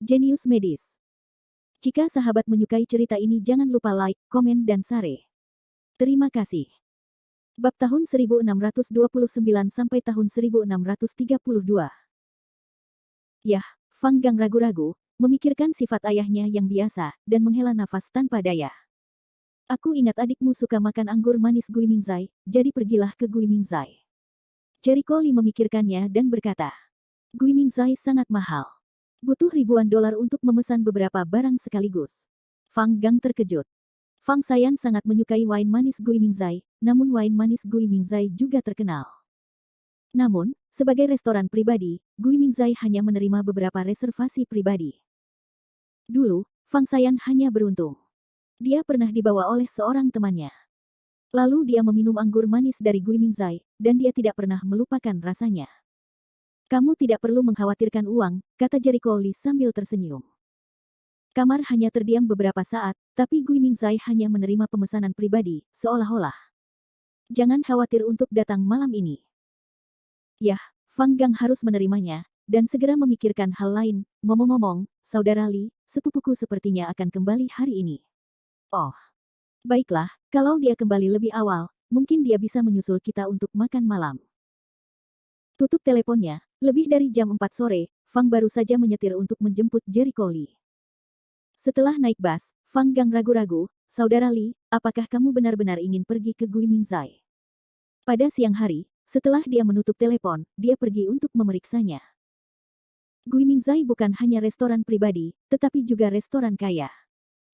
Jenius Medis. Jika sahabat menyukai cerita ini jangan lupa like, komen dan share. Terima kasih. Bab tahun 1629 sampai tahun 1632. Yah, Fang Gang ragu-ragu, memikirkan sifat ayahnya yang biasa, dan menghela nafas tanpa daya. Aku ingat adikmu suka makan anggur manis Gui Mingzai, jadi pergilah ke Gui Mingzai. Jericho Lee memikirkannya dan berkata, Gui Mingzai sangat mahal. Butuh ribuan dolar untuk memesan beberapa barang sekaligus. Fang Gang terkejut. Fang Sayan sangat menyukai wine manis Gui Mingzai, namun wine manis Gui Mingzai juga terkenal. Namun, sebagai restoran pribadi, Gui Mingzai hanya menerima beberapa reservasi pribadi. Dulu, Fang Sayan hanya beruntung. Dia pernah dibawa oleh seorang temannya. Lalu dia meminum anggur manis dari Gui Mingzai, dan dia tidak pernah melupakan rasanya. Kamu tidak perlu mengkhawatirkan uang, kata Jericho Lee sambil tersenyum. Kamar hanya terdiam beberapa saat, tapi Gui Mingzai hanya menerima pemesanan pribadi, seolah-olah. Jangan khawatir untuk datang malam ini. Yah, Fang Gang harus menerimanya, dan segera memikirkan hal lain. Ngomong-ngomong, saudara Lee, sepupuku sepertinya akan kembali hari ini. Oh, baiklah, kalau dia kembali lebih awal, mungkin dia bisa menyusul kita untuk makan malam. Tutup teleponnya, lebih dari jam 4 sore, Fang baru saja menyetir untuk menjemput Jericho Lee. Setelah naik bus, Fang Gang ragu-ragu, saudara Lee, apakah kamu benar-benar ingin pergi ke Gui Mingzai? Pada siang hari, setelah dia menutup telepon, dia pergi untuk memeriksanya. Gui Mingzai bukan hanya restoran pribadi, tetapi juga restoran kaya.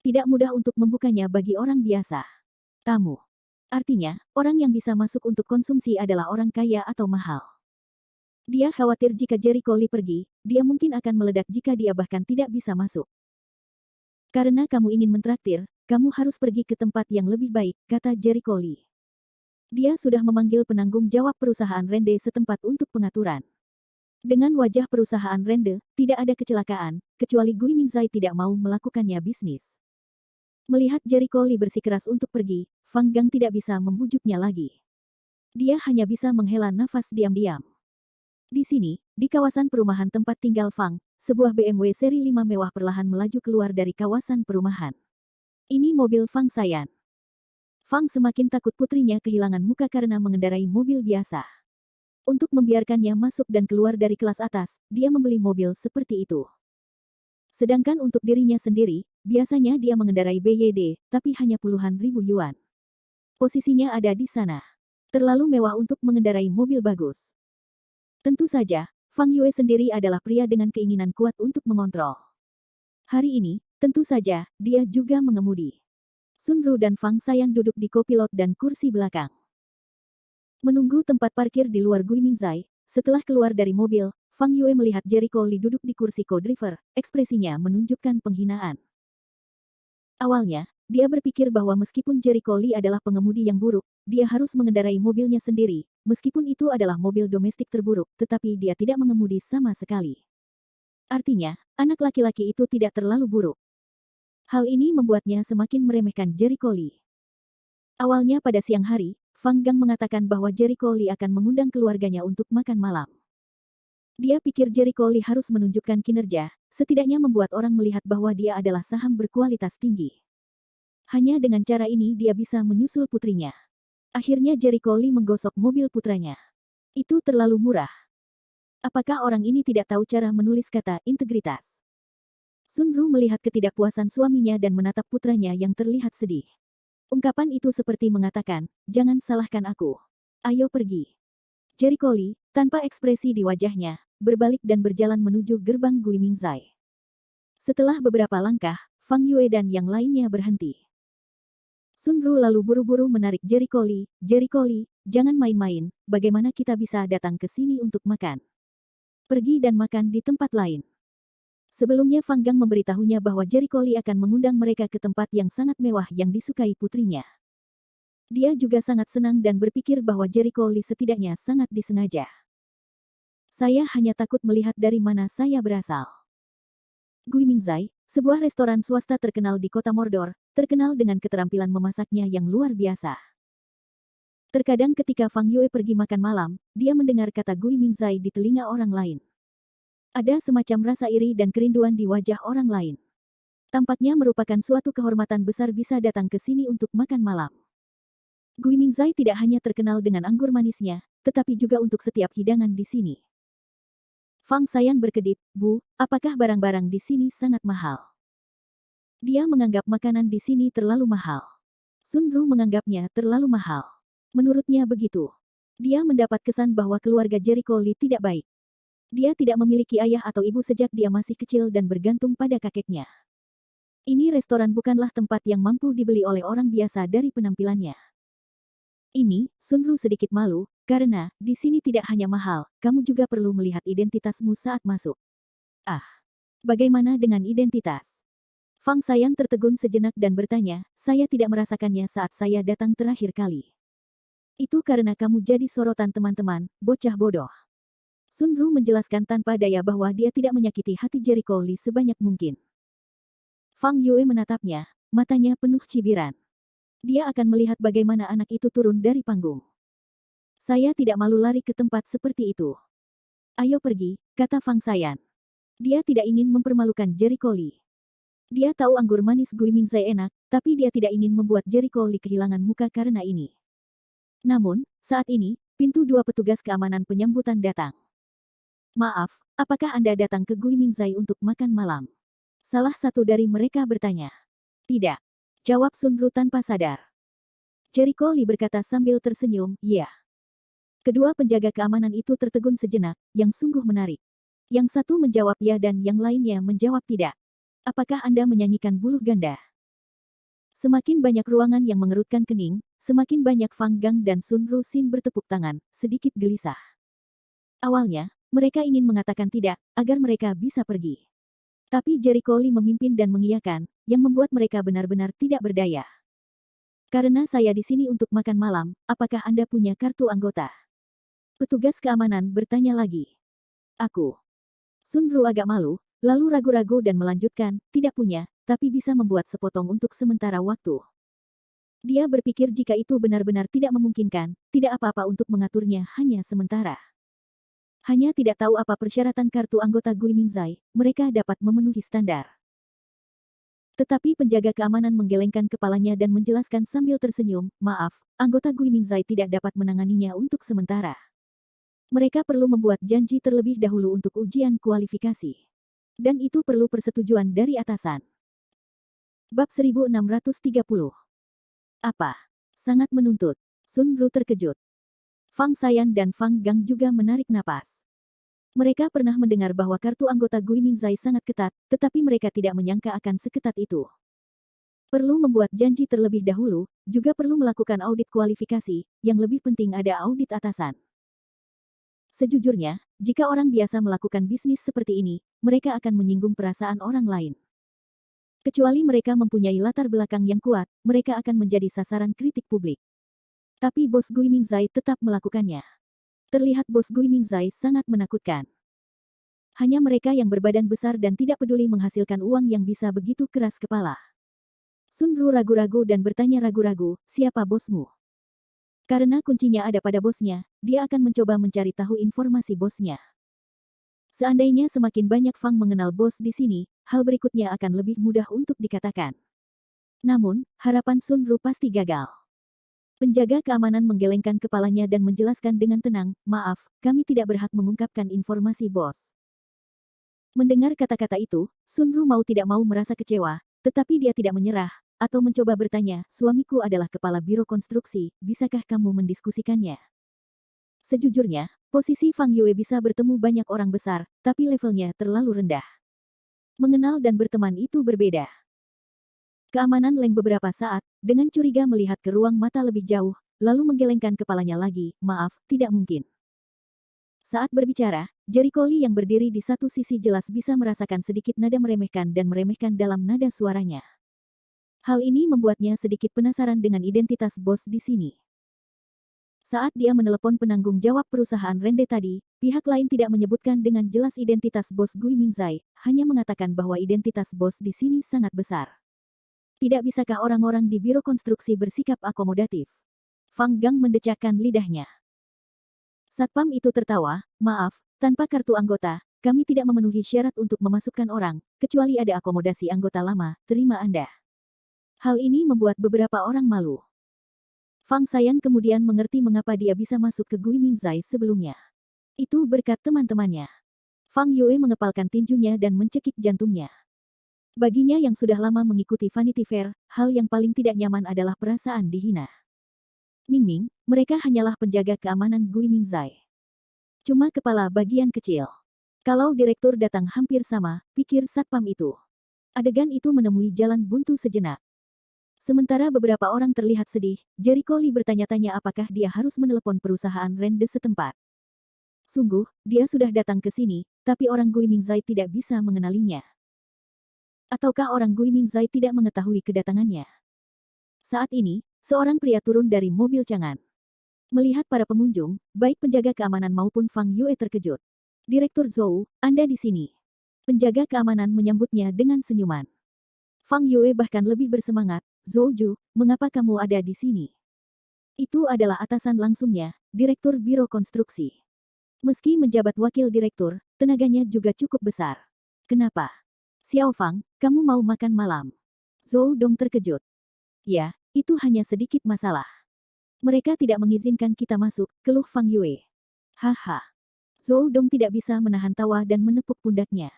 Tidak mudah untuk membukanya bagi orang biasa. Tamu. Artinya, orang yang bisa masuk untuk konsumsi adalah orang kaya atau mahal. Dia khawatir jika Jericho Lee pergi, dia mungkin akan meledak jika dia bahkan tidak bisa masuk. Karena kamu ingin mentraktir, kamu harus pergi ke tempat yang lebih baik, kata Jericho Lee. Dia sudah memanggil penanggung jawab perusahaan Rende setempat untuk pengaturan. Dengan wajah perusahaan Rende, tidak ada kecelakaan, kecuali Gui Mingzai tidak mau melakukannya bisnis. Melihat Jericho Lee bersikeras untuk pergi, Fang Gang tidak bisa membujuknya lagi. Dia hanya bisa menghela nafas diam-diam. Di sini, di kawasan perumahan tempat tinggal Fang, sebuah BMW seri 5 mewah perlahan melaju keluar dari kawasan perumahan. Ini mobil Fang Sayan. Fang semakin takut putrinya kehilangan muka karena mengendarai mobil biasa. Untuk membiarkannya masuk dan keluar dari kelas atas, dia membeli mobil seperti itu. Sedangkan untuk dirinya sendiri, biasanya dia mengendarai BYD, tapi hanya puluhan ribu yuan. Posisinya ada di sana. Terlalu mewah untuk mengendarai mobil bagus. Tentu saja, Fang Yue sendiri adalah pria dengan keinginan kuat untuk mengontrol. Hari ini, tentu saja, dia juga mengemudi. Sun Ru dan Fang Sayan duduk di kopilot dan kursi belakang. Menunggu tempat parkir di luar Gui Mingzai, setelah keluar dari mobil, Fang Yue melihat Jericho Lee duduk di kursi co-driver, ekspresinya menunjukkan penghinaan. Awalnya, dia berpikir bahwa meskipun Jericho Lee adalah pengemudi yang buruk, dia harus mengendarai mobilnya sendiri, meskipun itu adalah mobil domestik terburuk, tetapi dia tidak mengemudi sama sekali. Artinya, anak laki-laki itu tidak terlalu buruk. Hal ini membuatnya semakin meremehkan Jericho Lee. Awalnya pada siang hari, Fang Gang mengatakan bahwa Jericho Lee akan mengundang keluarganya untuk makan malam. Dia pikir Jericho Lee harus menunjukkan kinerja, setidaknya membuat orang melihat bahwa dia adalah saham berkualitas tinggi. Hanya dengan cara ini dia bisa menyusul putrinya. Akhirnya Jericho Lee menggosok mobil putranya. Itu terlalu murah. Apakah orang ini tidak tahu cara menulis kata integritas? Sun Ru melihat ketidakpuasan suaminya dan menatap putranya yang terlihat sedih. Ungkapan itu seperti mengatakan, jangan salahkan aku. Ayo pergi. Jericho Lee, tanpa ekspresi di wajahnya, berbalik dan berjalan menuju gerbang Gui Mingzai. Setelah beberapa langkah, Fang Yue dan yang lainnya berhenti. Sun Ru lalu buru-buru menarik Jericho Lee, jangan main-main, bagaimana kita bisa datang ke sini untuk makan? Pergi dan makan di tempat lain. Sebelumnya Fang Gang memberitahunya bahwa Jericho Lee akan mengundang mereka ke tempat yang sangat mewah yang disukai putrinya. Dia juga sangat senang dan berpikir bahwa Jericho Lee setidaknya sangat disengaja. Saya hanya takut melihat dari mana saya berasal. Gui Mingzai, sebuah restoran swasta terkenal di kota Mordor, terkenal dengan keterampilan memasaknya yang luar biasa. Terkadang ketika Fang Yue pergi makan malam, dia mendengar kata Gui Mingzai di telinga orang lain. Ada semacam rasa iri dan kerinduan di wajah orang lain. Tampaknya merupakan suatu kehormatan besar bisa datang ke sini untuk makan malam. Gui Mingzai tidak hanya terkenal dengan anggur manisnya, tetapi juga untuk setiap hidangan di sini. Fang Sayan berkedip, "Bu, apakah barang-barang di sini sangat mahal?" Dia menganggap makanan di sini terlalu mahal. Sun Ru menganggapnya terlalu mahal. Menurutnya begitu. Dia mendapat kesan bahwa keluarga Jericho Lee tidak baik. Dia tidak memiliki ayah atau ibu sejak dia masih kecil dan bergantung pada kakeknya. Ini restoran bukanlah tempat yang mampu dibeli oleh orang biasa dari penampilannya. Ini, Sun Ru sedikit malu, karena di sini tidak hanya mahal, kamu juga perlu melihat identitasmu saat masuk. Ah, bagaimana dengan identitas? Fang Sayan tertegun sejenak dan bertanya, saya tidak merasakannya saat saya datang terakhir kali. Itu karena kamu jadi sorotan teman-teman, bocah bodoh. Sun Ru menjelaskan tanpa daya bahwa dia tidak menyakiti hati Jericho Lee sebanyak mungkin. Fang Yue menatapnya, matanya penuh cibiran. Dia akan melihat bagaimana anak itu turun dari panggung. Saya tidak malu lari ke tempat seperti itu. Ayo pergi, kata Fang Sayan. Dia tidak ingin mempermalukan Jericho Lee. Dia tahu anggur manis Gui Mingzai enak, tapi dia tidak ingin membuat Jericho Lee kehilangan muka karena ini. Namun, saat ini, pintu dua petugas keamanan penyambutan datang. Maaf, apakah Anda datang ke Gui Mingzai untuk makan malam? Salah satu dari mereka bertanya. Tidak. Jawab Sun Ru tanpa sadar. Jericho Lee berkata sambil tersenyum, iya. Kedua penjaga keamanan itu tertegun sejenak, yang sungguh menarik. Yang satu menjawab ya dan yang lainnya menjawab tidak. Apakah Anda menyanyikan buluh ganda? Semakin banyak ruangan yang mengerutkan kening, semakin banyak Fang Gang dan Sun Ru Xin bertepuk tangan, sedikit gelisah. Awalnya, mereka ingin mengatakan tidak, agar mereka bisa pergi. Tapi Jericho Lee memimpin dan mengiyakan, yang membuat mereka benar-benar tidak berdaya. Karena saya di sini untuk makan malam, apakah Anda punya kartu anggota? Petugas keamanan bertanya lagi. Aku. Sun Ru agak malu, lalu ragu-ragu dan melanjutkan, tidak punya, tapi bisa membuat sepotong untuk sementara waktu. Dia berpikir jika itu benar-benar tidak memungkinkan, tidak apa-apa untuk mengaturnya hanya sementara. Hanya tidak tahu apa persyaratan kartu anggota Gui Mingzai, mereka dapat memenuhi standar. Tetapi penjaga keamanan menggelengkan kepalanya dan menjelaskan sambil tersenyum, maaf, anggota Gui Mingzai tidak dapat menanganinya untuk sementara. Mereka perlu membuat janji terlebih dahulu untuk ujian kualifikasi. Dan itu perlu persetujuan dari atasan. Bab 1630. Apa? Sangat menuntut. Sun Ru terkejut. Fang Sayan dan Fang Gang juga menarik napas. Mereka pernah mendengar bahwa kartu anggota Gui Mingzai sangat ketat, tetapi mereka tidak menyangka akan seketat itu. Perlu membuat janji terlebih dahulu, juga perlu melakukan audit kualifikasi, yang lebih penting ada audit atasan. Sejujurnya, jika orang biasa melakukan bisnis seperti ini, mereka akan menyinggung perasaan orang lain. Kecuali mereka mempunyai latar belakang yang kuat, mereka akan menjadi sasaran kritik publik. Tapi bos Gui Mingzai tetap melakukannya. Terlihat bos Gui Mingzai sangat menakutkan. Hanya mereka yang berbadan besar dan tidak peduli menghasilkan uang yang bisa begitu keras kepala. Sun Ru ragu-ragu dan bertanya ragu-ragu, siapa bosmu? Karena kuncinya ada pada bosnya, dia akan mencoba mencari tahu informasi bosnya. Seandainya semakin banyak Fang mengenal bos di sini, hal berikutnya akan lebih mudah untuk dikatakan. Namun, harapan Sun Ru pasti gagal. Penjaga keamanan menggelengkan kepalanya dan menjelaskan dengan tenang, maaf, kami tidak berhak mengungkapkan informasi bos. Mendengar kata-kata itu, Sun Ru mau tidak mau merasa kecewa, tetapi dia tidak menyerah, atau mencoba bertanya, suamiku adalah kepala biro konstruksi, bisakah kamu mendiskusikannya? Sejujurnya, posisi Fang Yue bisa bertemu banyak orang besar, tapi levelnya terlalu rendah. Mengenal dan berteman itu berbeda. Keamanan Leng beberapa saat, dengan curiga melihat ke ruang mata lebih jauh, lalu menggelengkan kepalanya lagi, maaf, tidak mungkin. Saat berbicara, Jericho Lee yang berdiri di satu sisi jelas bisa merasakan sedikit nada meremehkan dan meremehkan dalam nada suaranya. Hal ini membuatnya sedikit penasaran dengan identitas bos di sini. Saat dia menelepon penanggung jawab perusahaan Rende tadi, pihak lain tidak menyebutkan dengan jelas identitas bos Gui Mingzai, hanya mengatakan bahwa identitas bos di sini sangat besar. Tidak bisakah orang-orang di biro konstruksi bersikap akomodatif? Fang Gang mendecakkan lidahnya. Satpam itu tertawa, maaf, tanpa kartu anggota, kami tidak memenuhi syarat untuk memasukkan orang, kecuali ada akomodasi anggota lama, terima Anda. Hal ini membuat beberapa orang malu. Fang Sayan kemudian mengerti mengapa dia bisa masuk ke Gui Mingzai sebelumnya. Itu berkat teman-temannya. Fang Yue mengepalkan tinjunya dan mencekik jantungnya. Baginya yang sudah lama mengikuti Vanity Fair, hal yang paling tidak nyaman adalah perasaan dihina. Ming, mereka hanyalah penjaga keamanan Gui Mingzai. Cuma kepala bagian kecil. Kalau direktur datang hampir sama, pikir satpam itu. Adegan itu menemui jalan buntu sejenak. Sementara beberapa orang terlihat sedih, Jericho Lee bertanya-tanya apakah dia harus menelepon perusahaan rende setempat. Sungguh, dia sudah datang ke sini, tapi orang Gui Mingzai tidak bisa mengenalinya. Ataukah orang Gui Mingzai tidak mengetahui kedatangannya? Saat ini, seorang pria turun dari mobil Chang'an. Melihat para pengunjung, baik penjaga keamanan maupun Fang Yue terkejut. Direktur Zhou, Anda di sini. Penjaga keamanan menyambutnya dengan senyuman. Fang Yue bahkan lebih bersemangat, Zhou Ju, mengapa kamu ada di sini? Itu adalah atasan langsungnya, Direktur Biro Konstruksi. Meski menjabat wakil direktur, tenaganya juga cukup besar. Kenapa? Xiao Fang, kamu mau makan malam? Zhou Dong terkejut. Ya, itu hanya sedikit masalah. Mereka tidak mengizinkan kita masuk, keluh Fang Yue. Haha. Zhou Dong tidak bisa menahan tawa dan menepuk pundaknya.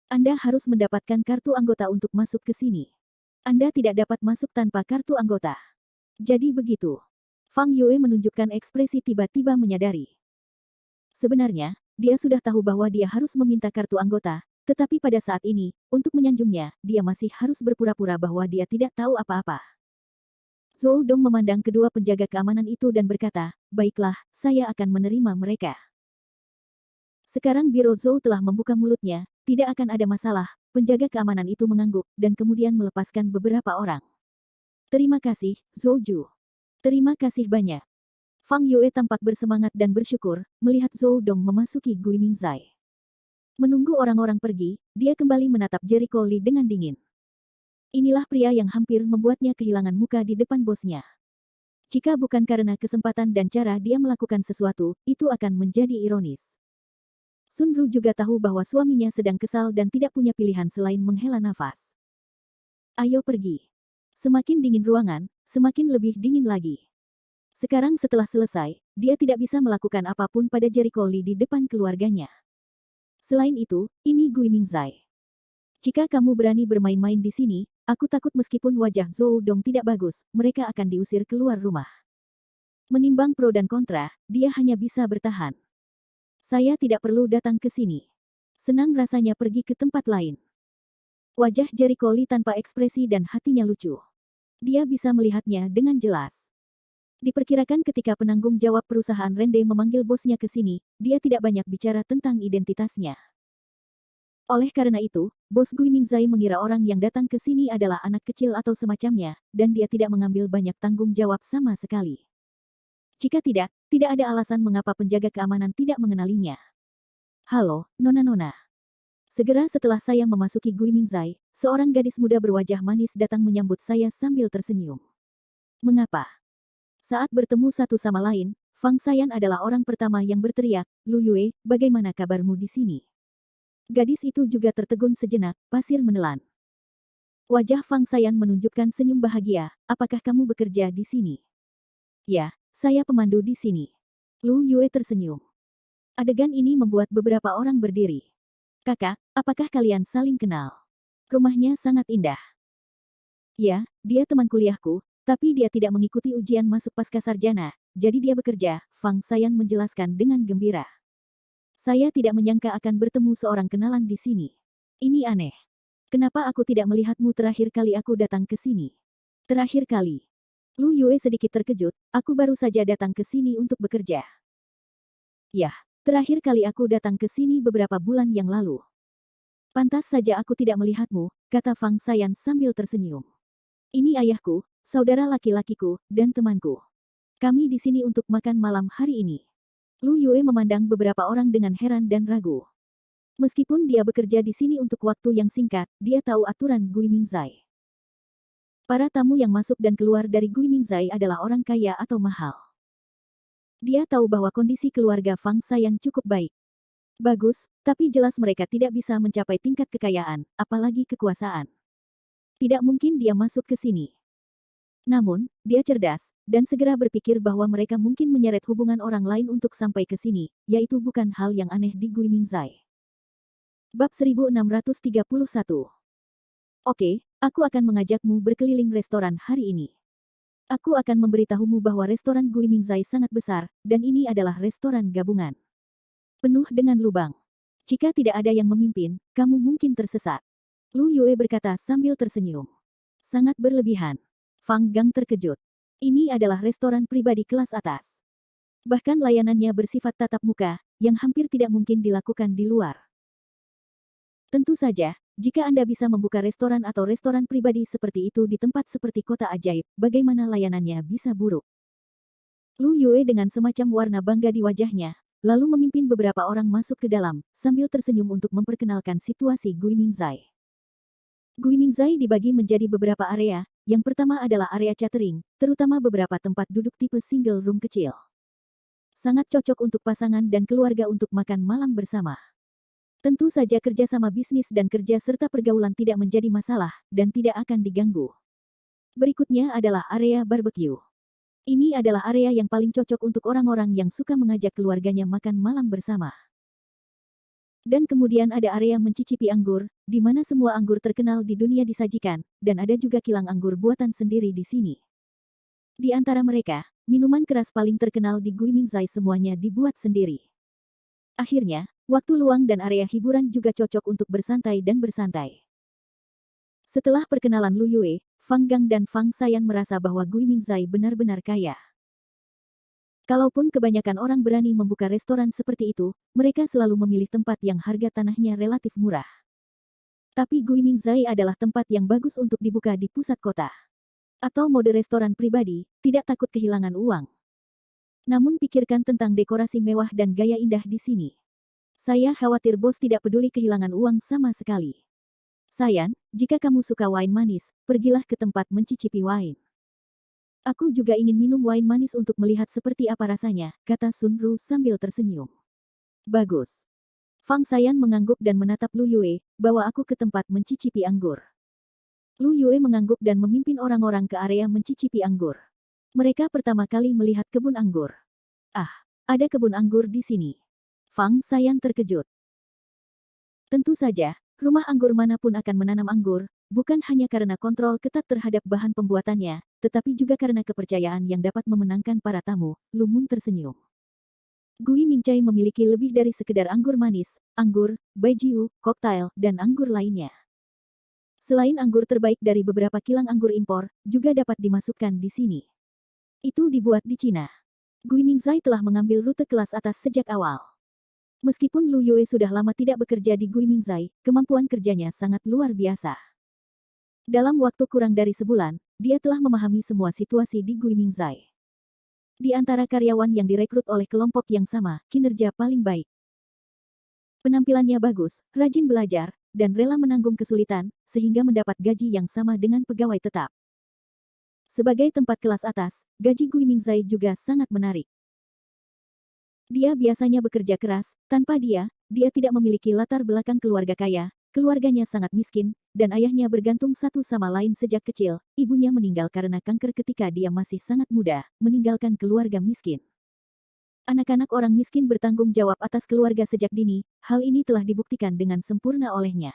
Anda harus mendapatkan kartu anggota untuk masuk ke sini. Anda tidak dapat masuk tanpa kartu anggota. Jadi begitu. Fang Yue menunjukkan ekspresi tiba-tiba menyadari. Sebenarnya, dia sudah tahu bahwa dia harus meminta kartu anggota, tetapi pada saat ini, untuk menyanjungnya, dia masih harus berpura-pura bahwa dia tidak tahu apa-apa. Zhou Dong memandang kedua penjaga keamanan itu dan berkata, baiklah, saya akan menerima mereka. Sekarang Biro Zhou telah membuka mulutnya, tidak akan ada masalah, penjaga keamanan itu mengangguk, dan kemudian melepaskan beberapa orang. Terima kasih, Zhou Ju. Terima kasih banyak. Fang Yue tampak bersemangat dan bersyukur, melihat Zhou Dong memasuki Gui Mingzai. Menunggu orang-orang pergi, dia kembali menatap Jericho Lee dengan dingin. Inilah pria yang hampir membuatnya kehilangan muka di depan bosnya. Jika bukan karena kesempatan dan cara dia melakukan sesuatu, itu akan menjadi ironis. Sun Ru juga tahu bahwa suaminya sedang kesal dan tidak punya pilihan selain menghela nafas. Ayo pergi. Semakin dingin ruangan, semakin lebih dingin lagi. Sekarang setelah selesai, dia tidak bisa melakukan apapun pada Jericho Lee di depan keluarganya. Selain itu, ini Gui Mingzai. Jika kamu berani bermain-main di sini, aku takut meskipun wajah Zhou Dong tidak bagus, mereka akan diusir keluar rumah. Menimbang pro dan kontra, dia hanya bisa bertahan. Saya tidak perlu datang ke sini. Senang rasanya pergi ke tempat lain. Wajah Jericho Lee tanpa ekspresi dan hatinya lucu. Dia bisa melihatnya dengan jelas. Diperkirakan ketika penanggung jawab perusahaan rende memanggil bosnya ke sini, dia tidak banyak bicara tentang identitasnya. Oleh karena itu, bos Gui Mingzai mengira orang yang datang ke sini adalah anak kecil atau semacamnya, dan dia tidak mengambil banyak tanggung jawab sama sekali. Jika tidak, tidak ada alasan mengapa penjaga keamanan tidak mengenalinya. Halo, Nona-Nona. Segera setelah saya memasuki Gui Mingzai, seorang gadis muda berwajah manis datang menyambut saya sambil tersenyum. Mengapa? Saat bertemu satu sama lain, Fang Sayan adalah orang pertama yang berteriak, Lu Yue, bagaimana kabarmu di sini? Gadis itu juga tertegun sejenak, pasir menelan. Wajah Fang Sayan menunjukkan senyum bahagia, apakah kamu bekerja di sini? Ya, saya pemandu di sini. Lu Yue tersenyum. Adegan ini membuat beberapa orang berdiri. Kakak, apakah kalian saling kenal? Rumahnya sangat indah. Ya, dia teman kuliahku, tapi dia tidak mengikuti ujian masuk pascasarjana, jadi dia bekerja, Fang Sayan menjelaskan dengan gembira. Saya tidak menyangka akan bertemu seorang kenalan di sini. Ini aneh. Kenapa aku tidak melihatmu terakhir kali aku datang ke sini? Terakhir kali. Lu Yue sedikit terkejut, aku baru saja datang ke sini untuk bekerja. Yah, terakhir kali aku datang ke sini beberapa bulan yang lalu. Pantas saja aku tidak melihatmu, kata Fang Sayan sambil tersenyum. Ini ayahku, saudara laki-lakiku, dan temanku. Kami di sini untuk makan malam hari ini. Lu Yue memandang beberapa orang dengan heran dan ragu. Meskipun dia bekerja di sini untuk waktu yang singkat, dia tahu aturan Gui Mingzai. Para tamu yang masuk dan keluar dari Gui Mingzai adalah orang kaya atau mahal. Dia tahu bahwa kondisi keluarga Fang Sayan cukup baik. Bagus, tapi jelas mereka tidak bisa mencapai tingkat kekayaan, apalagi kekuasaan. Tidak mungkin dia masuk ke sini. Namun, dia cerdas, dan segera berpikir bahwa mereka mungkin menyeret hubungan orang lain untuk sampai ke sini, yaitu bukan hal yang aneh di Gui Mingzai. Bab 1631. Oke, aku akan mengajakmu berkeliling restoran hari ini. Aku akan memberitahumu bahwa restoran Gui Mingzai sangat besar, dan ini adalah restoran gabungan. Penuh dengan lubang. Jika tidak ada yang memimpin, kamu mungkin tersesat. Lu Yue berkata sambil tersenyum. Sangat berlebihan. Fang Gang terkejut. Ini adalah restoran pribadi kelas atas. Bahkan layanannya bersifat tatap muka, yang hampir tidak mungkin dilakukan di luar. Tentu saja, jika Anda bisa membuka restoran atau restoran pribadi seperti itu di tempat seperti kota ajaib, bagaimana layanannya bisa buruk? Lu Yue dengan semacam warna bangga di wajahnya, lalu memimpin beberapa orang masuk ke dalam, sambil tersenyum untuk memperkenalkan situasi Gui Mingzai. Gui Mingzai dibagi menjadi beberapa area, yang pertama adalah area catering, terutama beberapa tempat duduk tipe single room kecil. Sangat cocok untuk pasangan dan keluarga untuk makan malam bersama. Tentu saja kerjasama bisnis dan kerja serta pergaulan tidak menjadi masalah, dan tidak akan diganggu. Berikutnya adalah area barbecue. Ini adalah area yang paling cocok untuk orang-orang yang suka mengajak keluarganya makan malam bersama. Dan kemudian ada area mencicipi anggur, di mana semua anggur terkenal di dunia disajikan, dan ada juga kilang anggur buatan sendiri di sini. Di antara mereka, minuman keras paling terkenal di Gui Mingzai semuanya dibuat sendiri. Akhirnya, waktu luang dan area hiburan juga cocok untuk bersantai dan bersantai. Setelah perkenalan Lu Yue, Fang Gang dan Fang Sayan merasa bahwa Gui Mingzai benar-benar kaya. Kalaupun kebanyakan orang berani membuka restoran seperti itu, mereka selalu memilih tempat yang harga tanahnya relatif murah. Tapi Gui Mingzai adalah tempat yang bagus untuk dibuka di pusat kota. Atau mode restoran pribadi, tidak takut kehilangan uang. Namun pikirkan tentang dekorasi mewah dan gaya indah di sini. Saya khawatir bos tidak peduli kehilangan uang sama sekali. Sayan, jika kamu suka wine manis, pergilah ke tempat mencicipi wine. Aku juga ingin minum wine manis untuk melihat seperti apa rasanya, kata Sun Ru sambil tersenyum. Bagus. Fang Sayan mengangguk dan menatap Lu Yue, bawa aku ke tempat mencicipi anggur. Lu Yue mengangguk dan memimpin orang-orang ke area mencicipi anggur. Mereka pertama kali melihat kebun anggur. Ah, ada kebun anggur di sini. Fang Sayan terkejut. Tentu saja, rumah anggur manapun akan menanam anggur, bukan hanya karena kontrol ketat terhadap bahan pembuatannya, tetapi juga karena kepercayaan yang dapat memenangkan para tamu. Lu Mun tersenyum. Gui Mingzai memiliki lebih dari sekedar anggur manis, anggur, baijiu, koktail, dan anggur lainnya. Selain anggur terbaik dari beberapa kilang anggur impor, juga dapat dimasukkan di sini. Itu dibuat di Cina. Gui Mingzai telah mengambil rute kelas atas sejak awal. Meskipun Lu Yue sudah lama tidak bekerja di Gui Mingzai, kemampuan kerjanya sangat luar biasa. Dalam waktu kurang dari sebulan, dia telah memahami semua situasi di Gui Mingzai. Di antara karyawan yang direkrut oleh kelompok yang sama, kinerja paling baik. Penampilannya bagus, rajin belajar, dan rela menanggung kesulitan, sehingga mendapat gaji yang sama dengan pegawai tetap. Sebagai tempat kelas atas, gaji Gui Mingzai juga sangat menarik. Dia biasanya bekerja keras, tanpa dia tidak memiliki latar belakang keluarga kaya, keluarganya sangat miskin, dan ayahnya bergantung satu sama lain sejak kecil. Ibunya meninggal karena kanker ketika dia masih sangat muda, meninggalkan keluarga miskin. Anak-anak orang miskin bertanggung jawab atas keluarga sejak dini, hal ini telah dibuktikan dengan sempurna olehnya.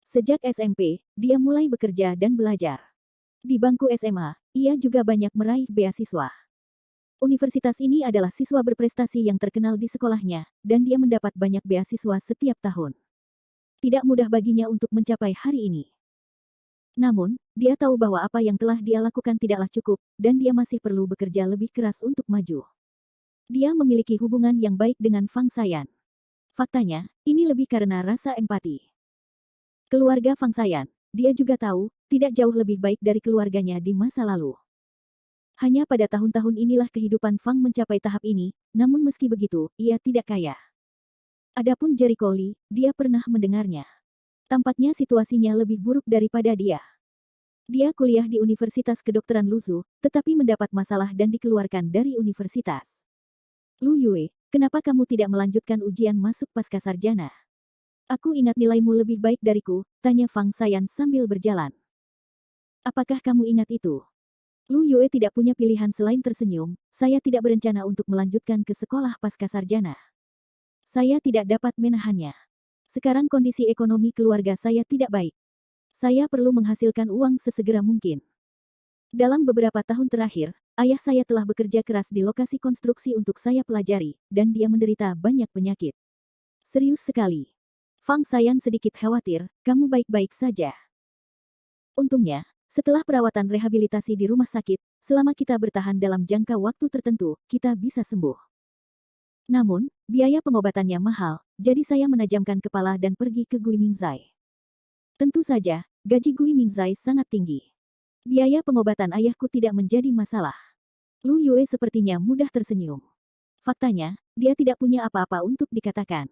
Sejak SMP, dia mulai bekerja dan belajar. Di bangku SMA, ia juga banyak meraih beasiswa. Universitas ini adalah siswa berprestasi yang terkenal di sekolahnya, dan dia mendapat banyak beasiswa setiap tahun. Tidak mudah baginya untuk mencapai hari ini. Namun, dia tahu bahwa apa yang telah dia lakukan tidaklah cukup, dan dia masih perlu bekerja lebih keras untuk maju. Dia memiliki hubungan yang baik dengan Fang Sayan. Faktanya, ini lebih karena rasa empati. Keluarga Fang Sayan, dia juga tahu, tidak jauh lebih baik dari keluarganya di masa lalu. Hanya pada tahun-tahun inilah kehidupan Fang mencapai tahap ini, namun meski begitu, ia tidak kaya. Adapun Jericho Lee, dia pernah mendengarnya. Tampaknya situasinya lebih buruk daripada dia. Dia kuliah di Universitas Kedokteran Luzhu, tetapi mendapat masalah dan dikeluarkan dari universitas. Lu Yue, kenapa kamu tidak melanjutkan ujian masuk pascasarjana? Aku ingat nilaimu lebih baik dariku, tanya Fang Sayan sambil berjalan. Apakah kamu ingat itu? Lu Yue tidak punya pilihan selain tersenyum, saya tidak berencana untuk melanjutkan ke sekolah pascasarjana. Saya tidak dapat menahannya. Sekarang kondisi ekonomi keluarga saya tidak baik. Saya perlu menghasilkan uang sesegera mungkin. Dalam beberapa tahun terakhir, ayah saya telah bekerja keras di lokasi konstruksi untuk saya pelajari, dan dia menderita banyak penyakit. Serius sekali. Fang Sayan sedikit khawatir, kamu baik-baik saja. Untungnya, setelah perawatan rehabilitasi di rumah sakit, selama kita bertahan dalam jangka waktu tertentu, kita bisa sembuh. Namun, biaya pengobatannya mahal, jadi saya menajamkan kepala dan pergi ke Gui Mingzai. Tentu saja, gaji Gui Mingzai sangat tinggi. Biaya pengobatan ayahku tidak menjadi masalah. Lu Yue sepertinya mudah tersenyum. Faktanya, dia tidak punya apa-apa untuk dikatakan.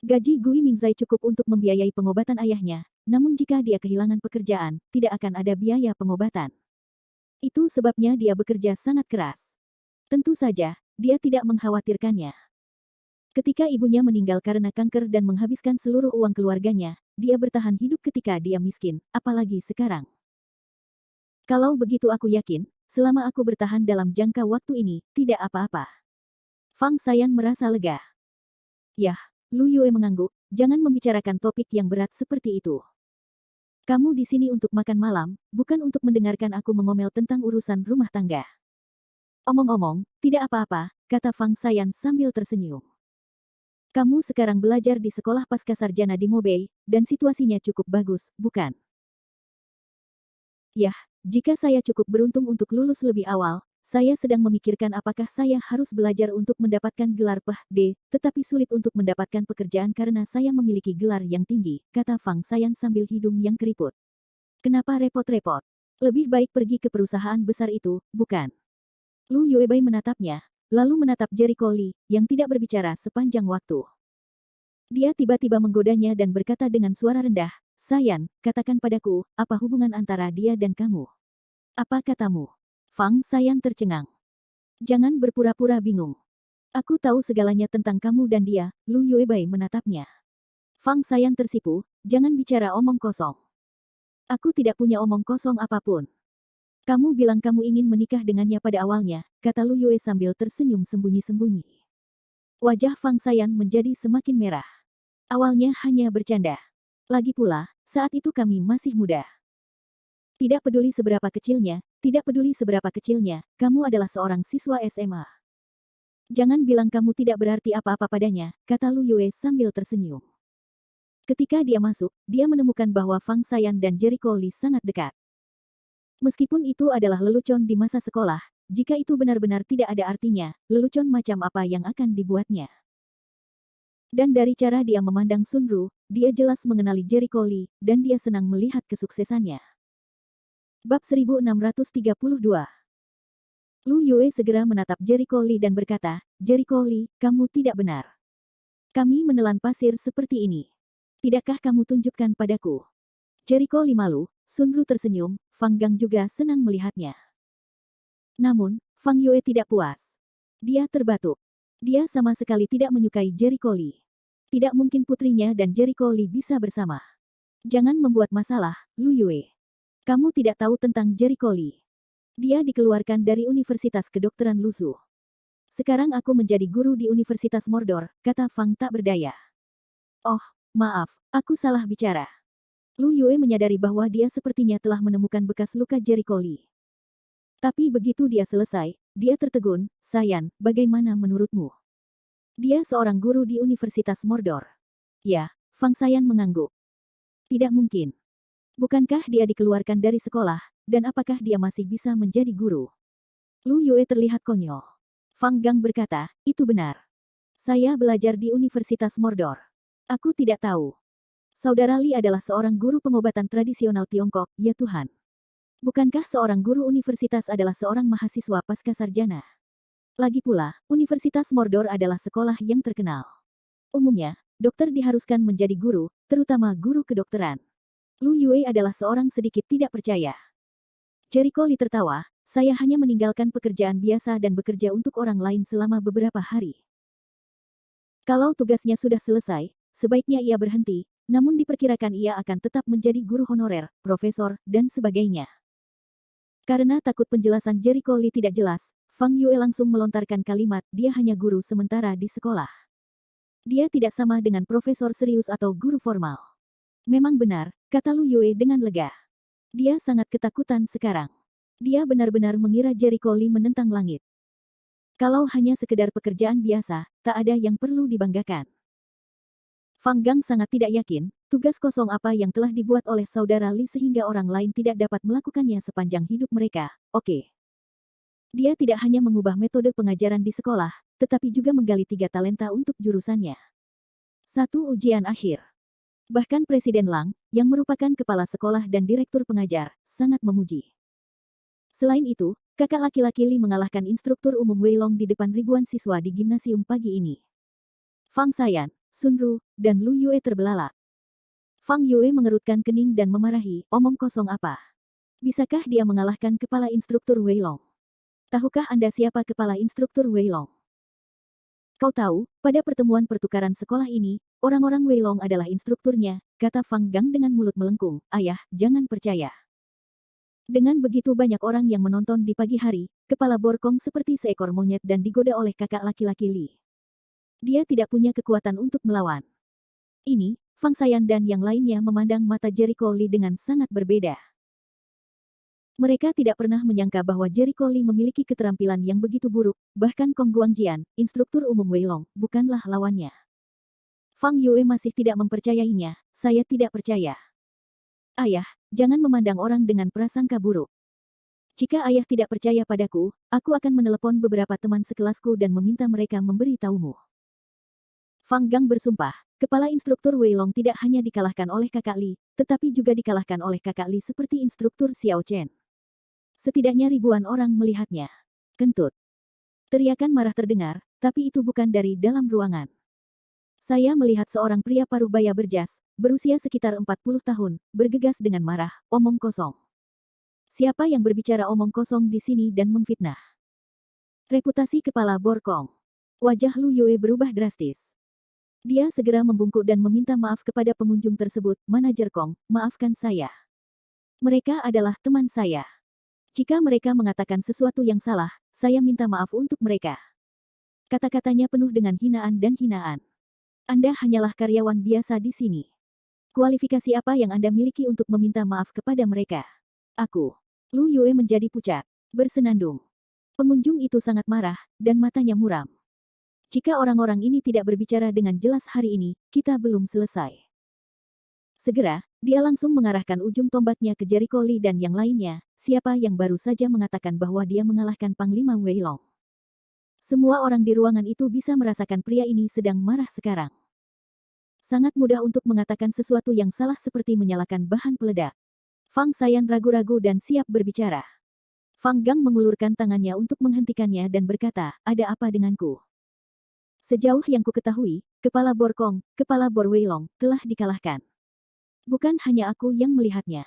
Gaji Gui Mingzai cukup untuk membiayai pengobatan ayahnya, namun jika dia kehilangan pekerjaan, tidak akan ada biaya pengobatan. Itu sebabnya dia bekerja sangat keras. Tentu saja, dia tidak mengkhawatirkannya. Ketika ibunya meninggal karena kanker dan menghabiskan seluruh uang keluarganya, dia bertahan hidup ketika dia miskin, apalagi sekarang. Kalau begitu aku yakin, selama aku bertahan dalam jangka waktu ini, tidak apa-apa. Fang Sayan merasa lega. Yah, Lu Yue mengangguk, jangan membicarakan topik yang berat seperti itu. Kamu di sini untuk makan malam, bukan untuk mendengarkan aku mengomel tentang urusan rumah tangga. Omong-omong, tidak apa-apa, kata Fang Sayan sambil tersenyum. Kamu sekarang belajar di sekolah pascasarjana di Mobei, dan situasinya cukup bagus, bukan? Yah, jika saya cukup beruntung untuk lulus lebih awal, saya sedang memikirkan apakah saya harus belajar untuk mendapatkan gelar Ph.D., tetapi sulit untuk mendapatkan pekerjaan karena saya memiliki gelar yang tinggi, kata Fang Sayan sambil hidung yang keriput. Kenapa repot-repot? Lebih baik pergi ke perusahaan besar itu, bukan? Lu Yuebai menatapnya, lalu menatap Jericho Lee, yang tidak berbicara sepanjang waktu. Dia tiba-tiba menggodanya dan berkata dengan suara rendah, Sayan, katakan padaku, apa hubungan antara dia dan kamu? Apa katamu? Fang Sayan tercengang. Jangan berpura-pura bingung. Aku tahu segalanya tentang kamu dan dia, Lu Yuebai menatapnya. Fang Sayan tersipu, jangan bicara omong kosong. Aku tidak punya omong kosong apapun. Kamu bilang kamu ingin menikah dengannya pada awalnya, kata Lu Yue sambil tersenyum sembunyi-sembunyi. Wajah Fang Sayan menjadi semakin merah. Awalnya hanya bercanda. Lagi pula, saat itu kami masih muda. Tidak peduli seberapa kecilnya, kamu adalah seorang siswa SMA. Jangan bilang kamu tidak berarti apa-apa padanya, kata Lu Yue sambil tersenyum. Ketika dia masuk, dia menemukan bahwa Fang Sayan dan Jericho Lee sangat dekat. Meskipun itu adalah lelucon di masa sekolah, jika itu benar-benar tidak ada artinya, lelucon macam apa yang akan dibuatnya. Dan dari cara dia memandang Sunru, dia jelas mengenali Jericho Lee, dan dia senang melihat kesuksesannya. Bab 1632. Lu Yue segera menatap Jericho Lee dan berkata, Jericho Lee, kamu tidak benar. Kami menelan pasir seperti ini. Tidakkah kamu tunjukkan padaku? Jericho Lee malu, Sunru tersenyum, Fang Gang juga senang melihatnya. Namun, Fang Yue tidak puas. Dia terbatuk. Dia sama sekali tidak menyukai Jericho Lee. Tidak mungkin putrinya dan Jericho Lee bisa bersama. Jangan membuat masalah, Lu Yue. Kamu tidak tahu tentang Jericho Lee. Dia dikeluarkan dari Universitas Kedokteran Lusu. Sekarang aku menjadi guru di Universitas Mordor, kata Fang tak berdaya. Oh, maaf, aku salah bicara. Lu Yue menyadari bahwa dia sepertinya telah menemukan bekas luka Jericho Lee. Tapi begitu dia selesai, dia tertegun, Sayan, bagaimana menurutmu? Dia seorang guru di Universitas Mordor. Ya, Fang Sayan mengangguk. Tidak mungkin. Bukankah dia dikeluarkan dari sekolah, dan apakah dia masih bisa menjadi guru? Lu Yue terlihat konyol. Fang Gang berkata, itu benar. Saya belajar di Universitas Mordor. Aku tidak tahu. Saudara Li adalah seorang guru pengobatan tradisional Tiongkok, ya Tuhan. Bukankah seorang guru universitas adalah seorang mahasiswa pascasarjana? Lagi pula, Universitas Mordor adalah sekolah yang terkenal. Umumnya, dokter diharuskan menjadi guru, terutama guru kedokteran. Lu Yue adalah seorang sedikit tidak percaya. Jericho Lee tertawa, saya hanya meninggalkan pekerjaan biasa dan bekerja untuk orang lain selama beberapa hari. Kalau tugasnya sudah selesai, sebaiknya ia berhenti, namun diperkirakan ia akan tetap menjadi guru honorer, profesor, dan sebagainya. Karena takut penjelasan Jericho Lee tidak jelas, Fang Yue langsung melontarkan kalimat, dia hanya guru sementara di sekolah. Dia tidak sama dengan profesor serius atau guru formal. Memang benar, kata Lu Yue dengan lega. Dia sangat ketakutan sekarang. Dia benar-benar mengira Jericho Lee menentang langit. Kalau hanya sekedar pekerjaan biasa, tak ada yang perlu dibanggakan. Fang Gang sangat tidak yakin, tugas kosong apa yang telah dibuat oleh saudara Lee sehingga orang lain tidak dapat melakukannya sepanjang hidup mereka. Oke. Dia tidak hanya mengubah metode pengajaran di sekolah, tetapi juga menggali 3 talenta untuk jurusannya. 1. Ujian akhir. Bahkan Presiden Lang, yang merupakan kepala sekolah dan direktur pengajar, sangat memuji. Selain itu, kakak laki-laki Lee mengalahkan instruktur umum Wei Long di depan ribuan siswa di gimnasium pagi ini. Fang Sayan, Sun Ru, dan Lu Yue terbelalak. Fang Yue mengerutkan kening dan memarahi, omong kosong apa? Bisakah dia mengalahkan kepala instruktur Wei Long? Tahukah Anda siapa kepala instruktur Wei Long? Kau tahu, pada pertemuan pertukaran sekolah ini, orang-orang Wei Long adalah instrukturnya, kata Fang Gang dengan mulut melengkung. Ayah, jangan percaya. Dengan begitu banyak orang yang menonton di pagi hari, kepala Borkong seperti seekor monyet dan digoda oleh kakak laki-laki Lee. Dia tidak punya kekuatan untuk melawan. Ini, Fang Sayan dan yang lainnya memandang mata Jericho Lee dengan sangat berbeda. Mereka tidak pernah menyangka bahwa Jericho Lee memiliki keterampilan yang begitu buruk, bahkan Kong Guangjian, instruktur umum Wei Long, bukanlah lawannya. Fang Yue masih tidak mempercayainya, saya tidak percaya. Ayah, jangan memandang orang dengan prasangka buruk. Jika ayah tidak percaya padaku, aku akan menelepon beberapa teman sekelasku dan meminta mereka memberi taumu. Fang Gang bersumpah, kepala instruktur Wei Long tidak hanya dikalahkan oleh kakak Lee, tetapi juga dikalahkan oleh kakak Lee seperti instruktur Xiao Chen. Setidaknya ribuan orang melihatnya. Kentut. Teriakan marah terdengar, tapi itu bukan dari dalam ruangan. Saya melihat seorang pria parubaya berjas, berusia sekitar 40 tahun, bergegas dengan marah, omong kosong. Siapa yang berbicara omong kosong di sini dan memfitnah? Reputasi kepala Borkong. Wajah Lu Yue berubah drastis. Dia segera membungkuk dan meminta maaf kepada pengunjung tersebut, manajer Kong, maafkan saya. Mereka adalah teman saya. Jika mereka mengatakan sesuatu yang salah, saya minta maaf untuk mereka. Kata-katanya penuh dengan hinaan dan hinaan. Anda hanyalah karyawan biasa di sini. Kualifikasi apa yang Anda miliki untuk meminta maaf kepada mereka? Aku. Lu Yue menjadi pucat, bersenandung. Pengunjung itu sangat marah, dan matanya muram. Jika orang-orang ini tidak berbicara dengan jelas hari ini, kita belum selesai. Segera, dia langsung mengarahkan ujung tombaknya ke Jericho Lee dan yang lainnya, siapa yang baru saja mengatakan bahwa dia mengalahkan Panglima Wei Long. Semua orang di ruangan itu bisa merasakan pria ini sedang marah sekarang. Sangat mudah untuk mengatakan sesuatu yang salah seperti menyalakan bahan peledak. Fang Sayan ragu-ragu dan siap berbicara. Fang Gang mengulurkan tangannya untuk menghentikannya dan berkata, ada apa denganku? Sejauh yang ku ketahui, kepala Borkong, kepala Bor Wei Long, telah dikalahkan. Bukan hanya aku yang melihatnya.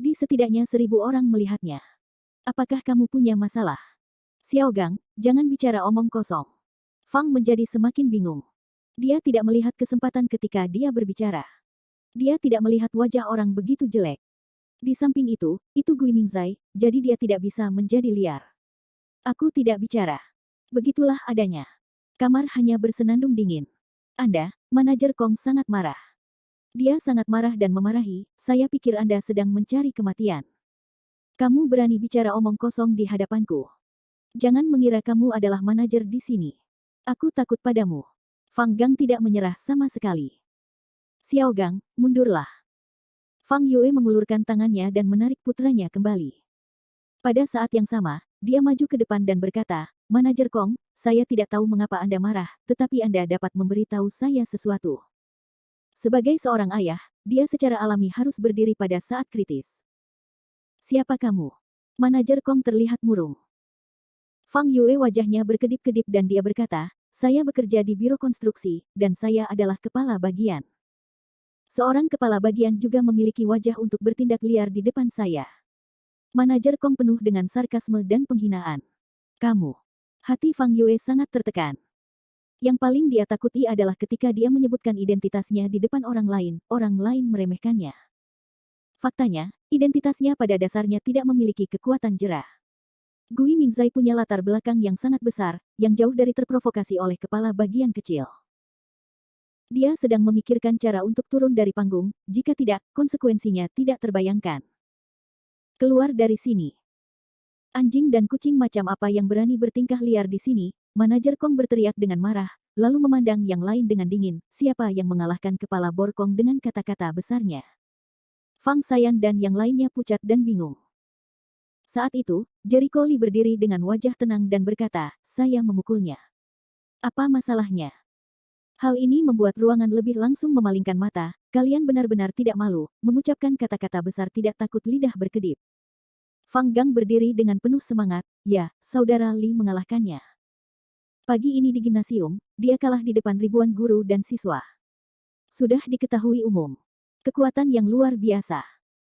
Di setidaknya 1000 orang melihatnya. Apakah kamu punya masalah? Xiao Gang, jangan bicara omong kosong. Fang menjadi semakin bingung. Dia tidak melihat kesempatan ketika dia berbicara. Dia tidak melihat wajah orang begitu jelek. Di samping itu Gui Mingzai, jadi dia tidak bisa menjadi liar. Aku tidak bicara. Begitulah adanya. Kamar hanya bersenandung dingin. Anda, manajer Kong sangat marah. Dia sangat marah dan memarahi, saya pikir Anda sedang mencari kematian. Kamu berani bicara omong kosong di hadapanku. Jangan mengira kamu adalah manajer di sini. Aku takut padamu. Fang Gang tidak menyerah sama sekali. Xiao Gang, mundurlah. Fang Yue mengulurkan tangannya dan menarik putranya kembali. Pada saat yang sama, dia maju ke depan dan berkata, Manajer Kong, saya tidak tahu mengapa Anda marah, tetapi Anda dapat memberitahu saya sesuatu. Sebagai seorang ayah, dia secara alami harus berdiri pada saat kritis. Siapa kamu? Manajer Kong terlihat murung. Fang Yue wajahnya berkedip-kedip dan dia berkata, saya bekerja di Biro Konstruksi, dan saya adalah kepala bagian. Seorang kepala bagian juga memiliki wajah untuk bertindak liar di depan saya. Manajer Kong penuh dengan sarkasme dan penghinaan. Kamu. Hati Fang Yue sangat tertekan. Yang paling dia takuti adalah ketika dia menyebutkan identitasnya di depan orang lain meremehkannya. Faktanya, identitasnya pada dasarnya tidak memiliki kekuatan jera. Gui Mingzai punya latar belakang yang sangat besar, yang jauh dari terprovokasi oleh kepala bagian kecil. Dia sedang memikirkan cara untuk turun dari panggung, jika tidak, konsekuensinya tidak terbayangkan. Keluar dari sini. Anjing dan kucing macam apa yang berani bertingkah liar di sini? Manajer Kong berteriak dengan marah, lalu memandang yang lain dengan dingin, siapa yang mengalahkan kepala Borkong dengan kata-kata besarnya. Fang Sayan dan yang lainnya pucat dan bingung. Saat itu, Jericho Lee berdiri dengan wajah tenang dan berkata, saya memukulnya. Apa masalahnya? Hal ini membuat ruangan lebih langsung memalingkan mata, kalian benar-benar tidak malu, mengucapkan kata-kata besar tidak takut lidah berkedip. Fang Gang berdiri dengan penuh semangat, ya, saudara Lee mengalahkannya. Pagi ini di gimnasium, dia kalah di depan ribuan guru dan siswa. Sudah diketahui umum. Kekuatan yang luar biasa.